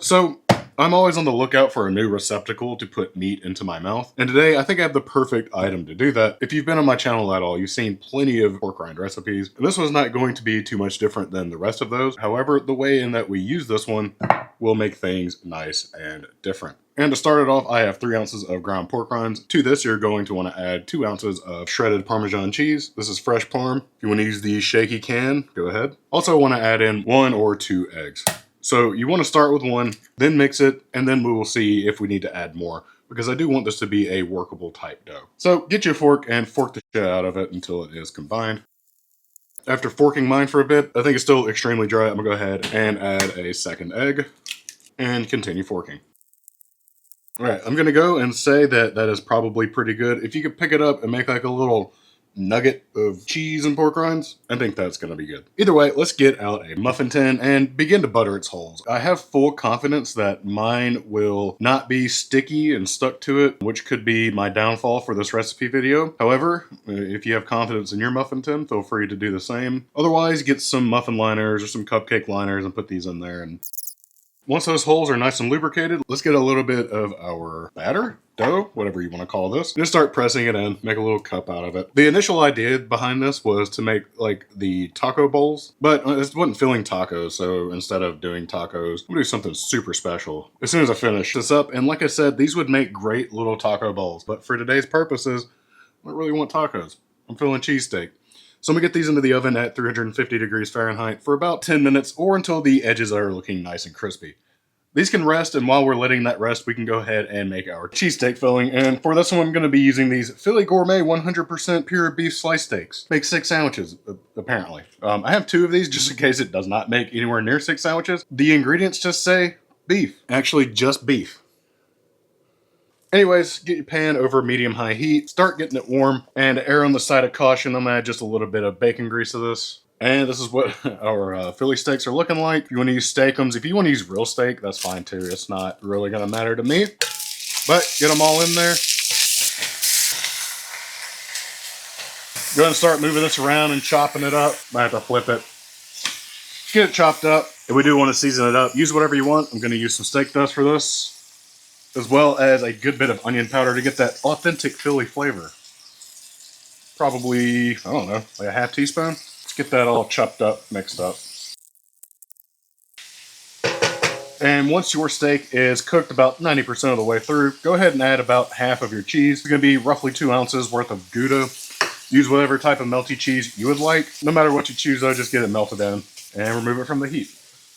So I'm always on the lookout for a new receptacle to put meat into my mouth, and today I think I have the perfect item to do that. If you've been on my channel at all, you've seen plenty of pork rind recipes, and this one's not going to be too much different than the rest of those. However, the way in that we use this one will make things nice and different. And to start it off, I have 3 ounces of ground pork rinds. To this, you're going to want to add 2 ounces of shredded Parmesan cheese. This is fresh parm. If you want to use the shaky can, go ahead. Also want to add in 1 or 2 eggs. So you want to start with 1, then mix it, and then we will see if we need to add more, because I do want this to be a workable type dough. So get your fork and fork the shit out of it until it is combined. After forking mine for a bit, I think it's still extremely dry. I'm gonna go ahead and add a second egg and continue forking. All right, I'm gonna go and say that that is probably pretty good. If you could pick it up and make like a little nugget of cheese and pork rinds, I think that's gonna be good. Either way, let's get out a muffin tin and begin to butter its holes. I have full confidence that mine will not be sticky and stuck to it, which could be my downfall for this recipe video. However, if you have confidence in your muffin tin, feel free to do the same. Otherwise, get some muffin liners or some cupcake liners and put these in there. And once those holes are nice and lubricated, let's get a little bit of our batter, dough, whatever you want to call this. Just start pressing it in, make a little cup out of it. The initial idea behind this was to make like the taco bowls, but it wasn't filling tacos, so instead of doing tacos, I'm gonna do something super special as soon as I finish this up. And like I said, these would make great little taco bowls, but for today's purposes, I don't really want tacos. I'm filling cheesesteak. So I'm gonna get these into the oven at 350 degrees Fahrenheit for about 10 minutes or until the edges are looking nice and crispy. These can rest, and while we're letting that rest, we can go ahead and make our cheesesteak filling. And for this one, I'm gonna be using these Philly Gourmet 100% pure beef slice steaks. Make 6 sandwiches, apparently. I have 2 of these just in case it does not make anywhere near 6 sandwiches. The ingredients just say beef. Actually, just beef. Anyways, get your pan over medium-high heat, start getting it warm, and err on the side of caution. I'm gonna add just a little bit of bacon grease to this. And this is what our Philly steaks are looking like. If you want to use steakums, if you want to use real steak, that's fine too. It's not really gonna matter to me. But get them all in there. Go ahead and start moving this around and chopping it up. Might have to flip it. Get it chopped up. If we do want to season it up, use whatever you want. I'm gonna use some steak dust for this, as well as a good bit of onion powder to get that authentic Philly flavor. Probably, I don't know, like a half teaspoon. Let's get that all chopped up, mixed up. And once your steak is cooked about 90% of the way through, go ahead and add about half of your cheese. It's gonna be roughly 2 ounces worth of Gouda. Use whatever type of melty cheese you would like. No matter what you choose though, just get it melted in and remove it from the heat.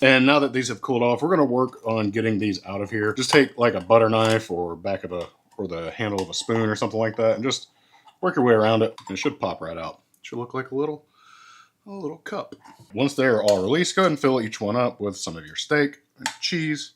And now that these have cooled off, we're gonna work on getting these out of here. Just take like a butter knife or or the handle of a spoon or something like that, and just work your way around it. It should pop right out. It should look like a little cup. Once they're all released, go ahead and fill each one up with some of your steak and cheese.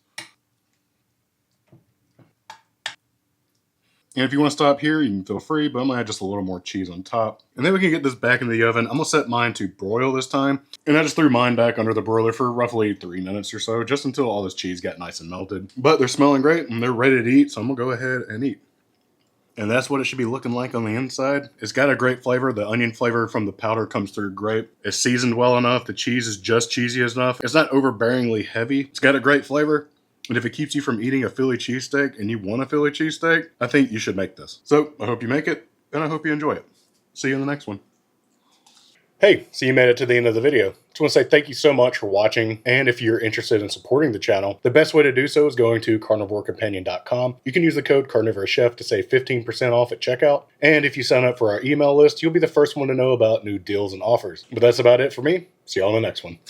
And if you want to stop here, you can feel free, but I'm gonna add just a little more cheese on top. And then we can get this back in the oven. I'm gonna set mine to broil this time. And I just threw mine back under the broiler for roughly 3 minutes or so, just until all this cheese got nice and melted. But they're smelling great and they're ready to eat, so I'm gonna go ahead and eat. And that's what it should be looking like on the inside. It's got a great flavor. The onion flavor from the powder comes through great. It's seasoned well enough. The cheese is just cheesy enough. It's not overbearingly heavy. It's got a great flavor. And if it keeps you from eating a Philly cheesesteak and you want a Philly cheesesteak, I think you should make this. So I hope you make it, and I hope you enjoy it. See you in the next one. Hey, so you made it to the end of the video. Just want to say thank you so much for watching, and if you're interested in supporting the channel, the best way to do so is going to CarnivoreCompanion.com. You can use the code CarnivorousChef to save 15% off at checkout, and if you sign up for our email list, you'll be the first one to know about new deals and offers. But that's about it for me. See y'all in the next one.